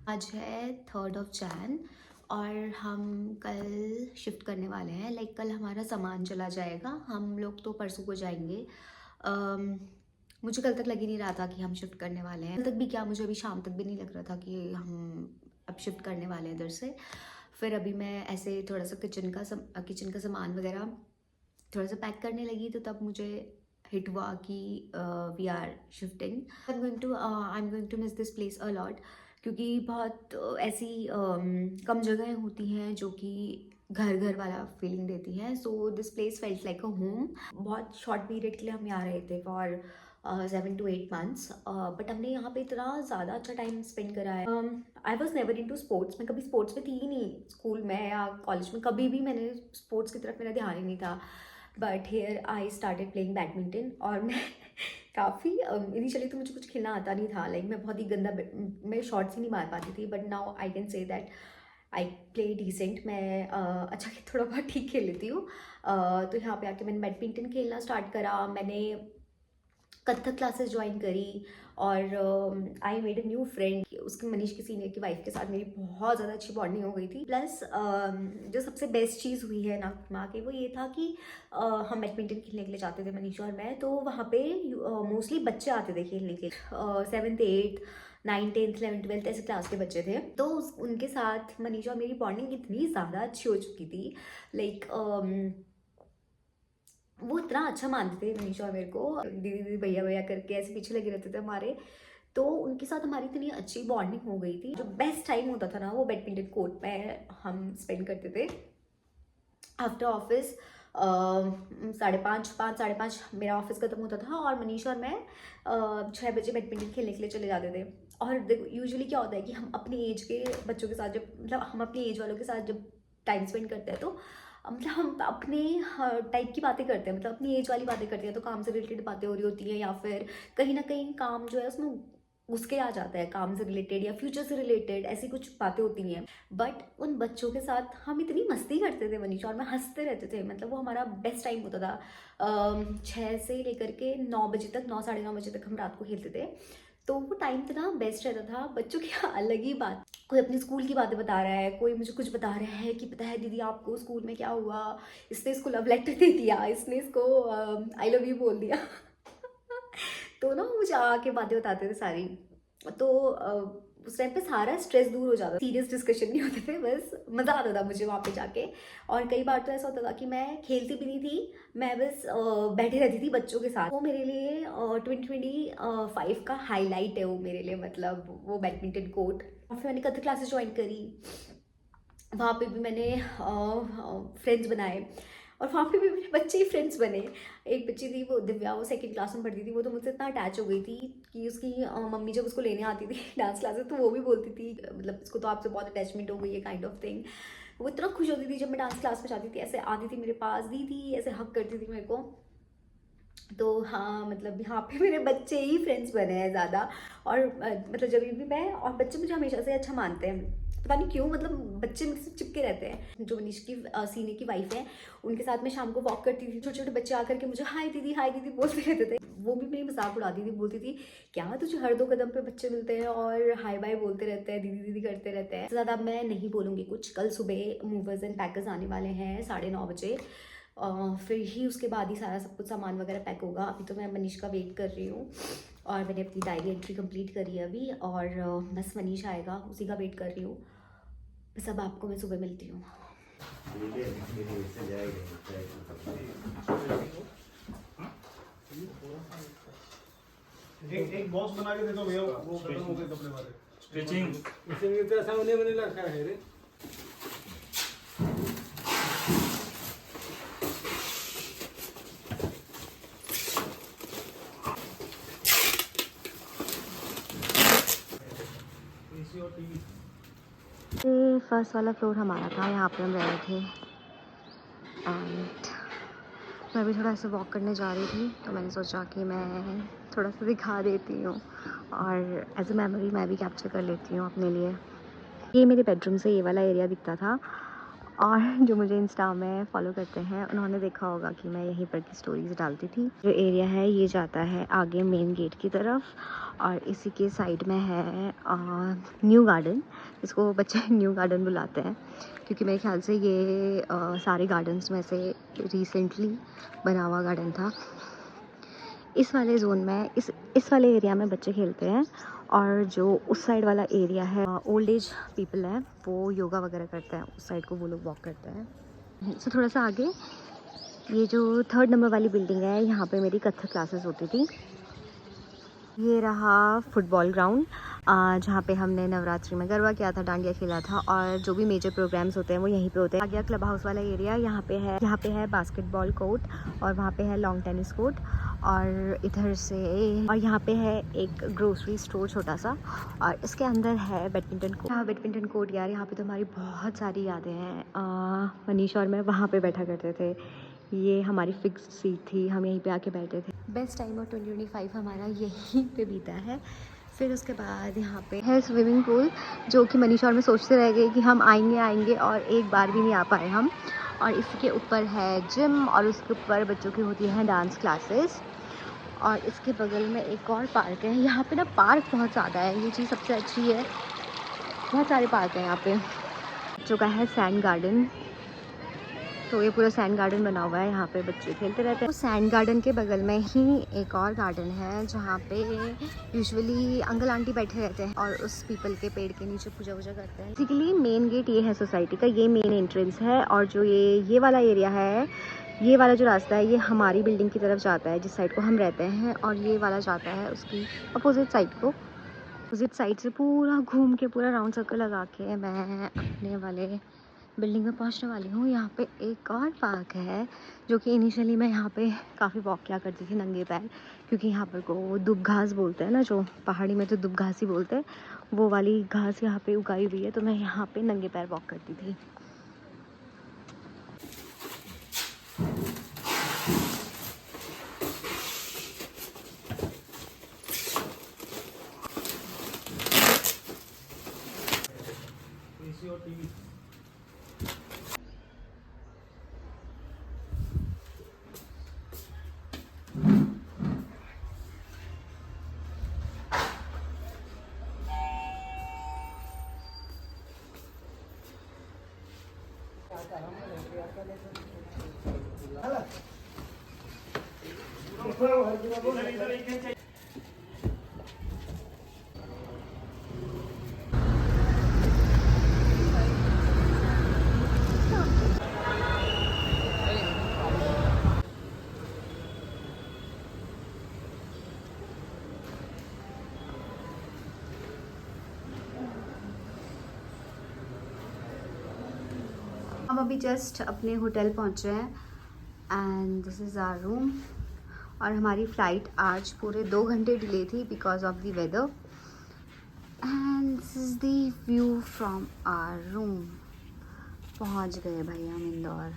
आज है 3rd of Jan और हम कल शिफ्ट करने वाले हैं। लाइक कल हमारा सामान चला जाएगा, हम लोग तो परसों को जाएंगे। मुझे कल तक लग ही नहीं रहा था कि हम शिफ्ट करने वाले हैं। कल तक भी क्या, मुझे अभी शाम तक भी नहीं लग रहा था कि हम अब शिफ्ट करने वाले हैं इधर से। फिर अभी मैं ऐसे थोड़ा सा किचन का सामान वगैरह थोड़ा सा पैक करने लगी, तो तब मुझे हिट हुआ कि we are shifting. I am going to miss this place a lot, क्योंकि बहुत ऐसी कम जगहें होती हैं जो कि घर घर वाला फीलिंग देती हैं। So this place felt like a home. बहुत शॉर्ट पीरियड के लिए हम यहाँ रहे थे फॉर 7 to 8 months, बट हमने यहाँ पे इतना ज़्यादा अच्छा टाइम स्पेंड करा है। I was never into sports, मैं कभी स्पोर्ट्स में थी ही नहीं। स्कूल में या कॉलेज में कभी भी मैंने स्पोर्ट्स की तरफ मेरा ध्यान ही नहीं था। But here I started playing badminton, और मैं काफ़ी इनिशियली तो मुझे कुछ खेलना आता नहीं था। लाइक मैं बहुत ही गंदा, मैं शॉट्स ही नहीं मार पाती थी। But now I can say that I play decent. मैं अच्छा थोड़ा बहुत ठीक खेल लेती हूँ। तो यहाँ पे आके मैंने बैडमिंटन खेलना स्टार्ट करा। मैंने कथक क्लासेस ज्वाइन करी और I made a new friend. उसके मनीष के सीनियर की वाइफ के साथ मेरी बहुत ज़्यादा अच्छी बॉन्डिंग हो गई थी। प्लस जो सबसे बेस्ट चीज़ हुई है ना के, वो ये था कि हम बैडमिंटन खेलने के लिए जाते थे मनीष और मैं। तो वहाँ पे मोस्टली बच्चे आते थे खेलने के लिए, 7th 8th 9th 10th 11th 12th ऐसे क्लास के बच्चे थे। तो उनके साथ मनीष और मेरी बॉन्डिंग इतनी ज़्यादा अच्छी हो चुकी थी। लाइक वो इतना अच्छा मानते थे मनीषा और मेरे को, दीदी दीदी भैया भैया करके ऐसे पीछे लगे रहते थे हमारे। तो उनके साथ हमारी इतनी अच्छी बॉन्डिंग हो गई थी। जो बेस्ट टाइम होता था ना, वो बैडमिंटन कोर्ट में हम स्पेंड करते थे आफ्टर ऑफिस। 5:30 मेरा ऑफिस खत्म होता था और मनीषा और मैं 6 बजे बैडमिंटन खेलने के लिए चले जाते थे। और देखो यूजुअली क्या होता है कि हम अपनी एज के बच्चों के साथ जब, मतलब हम अपनी एज वालों के साथ जब टाइम स्पेंड करते हैं, तो मतलब हम अपने टाइप की बातें करते हैं, मतलब अपनी एज वाली बातें करते हैं। तो काम से रिलेटेड बातें हो रही होती हैं, या फिर कहीं ना कहीं काम जो है उसमें उसके आ जाता है, काम से रिलेटेड या फ्यूचर से रिलेटेड ऐसी कुछ बातें होती हैं। बट उन बच्चों के साथ हम इतनी मस्ती करते थे मनीषा और मैं, हंसते रहते थे। मतलब वो हमारा बेस्ट टाइम होता था। 6 से लेकर के 9 बजे तक, 9 साढ़े 9 बजे तक हम रात को खेलते थे। तो वो टाइम इतना बेस्ट रहता था। बच्चों की अलग ही बात, कोई अपनी स्कूल की बातें बता रहा है, कोई मुझे कुछ बता रहा है कि पता है दीदी आपको स्कूल में क्या हुआ, इसने इसको लव लेटर दे दिया, इसने इसको आई लव यू बोल दिया। तो ना मुझे आके बातें बताते थे सारी। तो उस टाइम पे सारा स्ट्रेस दूर हो जाता, सीरियस डिस्कशन नहीं होते थे, बस मज़ा आता था मुझे वहाँ पे जाके। और कई बार तो ऐसा होता था कि मैं खेलती भी नहीं थी, मैं बस बैठी रहती थी बच्चों के साथ। वो मेरे लिए 2025 का हाईलाइट है वो मेरे लिए, मतलब वो बैडमिंटन कोर्ट। और फिर मैंने कथक क्लासेस ज्वाइन करी, वहाँ पे भी मैंने फ्रेंड्स बनाए और वहाँ पे भी मेरे बच्चे ही फ्रेंड्स बने। एक बच्ची थी, वो दिव्या, वो 2nd क्लास में पढ़ती थी। वो तो मुझसे इतना अटैच हो गई थी कि उसकी मम्मी जब उसको लेने आती थी डांस क्लासेस, तो वो भी बोलती थी मतलब इसको तो आपसे बहुत अटैचमेंट हो गई है, काइंड ऑफ थिंग। वो इतना खुश होती थी जब मैं डांस क्लास में जाती थी, ऐसे आती थी मेरे पास, दीदी ऐसे हक करती थी मेरे को। तो हाँ, मतलब यहाँ पे मेरे बच्चे ही फ्रेंड्स बने हैं ज़्यादा। और मतलब जब भी मैं, और बच्चे मुझे हमेशा से अच्छा मानते हैं, पता नहीं क्यों, मतलब बच्चे मेरे से चिपके रहते हैं। जो मनीष की सीनियर की वाइफ है, उनके साथ मैं शाम को वॉक करती थी। छोटे छोटे बच्चे आकर के मुझे हाय दीदी बोलते रहते थे। वो भी मेरी मजाक उड़ाती थी, बोलती थी क्या तुझे हर 2 कदम पे बच्चे मिलते हैं और हाय बाय बोलते रहते हैं, दीदी दीदी करते रहते हैं। ज़्यादा अब मैं नहीं बोलूँगी कुछ। कल सुबह मूवर्स एंड पैकर्स आने वाले हैं 9:30 बजे। फिर ही उसके बाद ही सारा सब कुछ सामान वगैरह पैक होगा। अभी तो मैं मनीष का वेट कर रही हूँ और मैंने अपनी डायरी एंट्री कंप्लीट करी है अभी, और बस मनीष आएगा, उसी का वेट कर रही हूँ। बस अब आपको मैं सुबह मिलती हूँ। एक बॉक्स बना के दे दो भैया, वो खत्म हो गए कपड़े वाले स्टिचिंग। इसमें तो ऐसा होने मैंने रखा है रे। एसी और टीवी। ये फर्स्ट वाला फ्लोर हमारा था, यहाँ पे हम रहे थे। एंड मैं भी थोड़ा सा वॉक करने जा रही थी, तो मैंने सोचा कि मैं थोड़ा सा दिखा देती हूँ और एज अ मेमोरी मैं भी कैप्चर कर लेती हूँ अपने लिए। ये मेरे बेडरूम से ये वाला एरिया दिखता था, और जो मुझे इंस्टा में फॉलो करते हैं उन्होंने देखा होगा कि मैं यहीं पर की स्टोरीज डालती थी। जो एरिया है ये जाता है आगे मेन गेट की तरफ, और इसी के साइड में है न्यू गार्डन, इसको बच्चे न्यू गार्डन बुलाते हैं क्योंकि मेरे ख्याल से ये सारे गार्डन्स में से रिसेंटली बना हुआ गार्डन था। इस वाले जोन में इस वाले एरिया में बच्चे खेलते हैं, और जो उस साइड वाला एरिया है ओल्ड एज पीपल है वो योगा वगैरह करते हैं, उस साइड को वो लोग वॉक करते हैं। सो थोड़ा सा आगे ये जो 3rd नंबर वाली बिल्डिंग है यहाँ पे मेरी कथक क्लासेस होती थी। ये रहा फुटबॉल ग्राउंड जहाँ पे हमने नवरात्रि में गरबा किया था, डांडिया खेला था, और जो भी मेजर प्रोग्राम्स होते हैं वो यहीं पे होते हैं। आ गया क्लब हाउस वाला एरिया, यहाँ पे है बास्केटबॉल कोर्ट, और वहाँ पे है लॉन्ग टेनिस कोर्ट, और इधर से और यहाँ पे है एक ग्रोसरी स्टोर छोटा सा, और इसके अंदर है बैडमिंटन कोर्ट। हाँ बैडमिंटन कोर्ट यार, यहाँ पे तो हमारी बहुत सारी यादें हैं। मनीषा और मैं वहाँ पे बैठा करते थे, ये हमारी फिक्स सीट थी, हम यहीं पे आके बैठे थे। बेस्ट टाइम ऑफ 2025 हमारा यहीं पे बीता है। फिर उसके बाद यहाँ पे है स्विमिंग पूल, जो कि मनीषा और मैं सोचते रह गए कि हम आएंगे और एक बार भी नहीं आ पाए हम। और इसके ऊपर है जिम, और उसके ऊपर बच्चों की होती हैं डांस क्लासेस, और इसके बगल में एक और पार्क है। यहाँ पे ना पार्क बहुत ज़्यादा है, ये चीज़ सबसे अच्छी है, बहुत सारे पार्क हैं यहाँ पे। बच्चों का है सैंड गार्डन, तो ये पूरा सैंड गार्डन बना हुआ है, यहाँ पे बच्चे खेलते रहते हैं। तो सैंड गार्डन के बगल में ही एक और गार्डन है जहाँ पे यूजुअली अंकल आंटी बैठे रहते हैं और उस पीपल के पेड़ के नीचे पूजा वूजा करते हैं। बेसिकली मेन गेट ये है सोसाइटी का, ये मेन एंट्रेंस है, और जो ये वाला एरिया है, ये वाला जो रास्ता है ये हमारी बिल्डिंग की तरफ जाता है जिस साइड को हम रहते हैं, और ये वाला जाता है उसकी अपोजिट साइड को। अपोजिट साइड से पूरा घूम के पूरा राउंड सर्कल लगा के मैं अपने वाले बिल्डिंग में पहुंचने वाली हूँ। यहाँ पे एक और पार्क है जो कि इनिशियली मैं यहाँ पे काफ़ी वॉक किया करती थी नंगे पैर, क्योंकि यहाँ पर को दुब घास बोलते हैं ना, जो पहाड़ी में तो दुब घास ही बोलते हैं, वो वाली घास यहाँ पे उगाई हुई है, तो मैं यहाँ पे नंगे पैर वॉक करती थी। एसी और टीवी। हम अभी जस्ट अपने होटल पहुँचे हैं, and this is our room. और हमारी फ़्लाइट आज पूरे 2 घंटे डिले थी because of the weather, and this is the view from our room. पहुँच गए भाई हम इंदौर।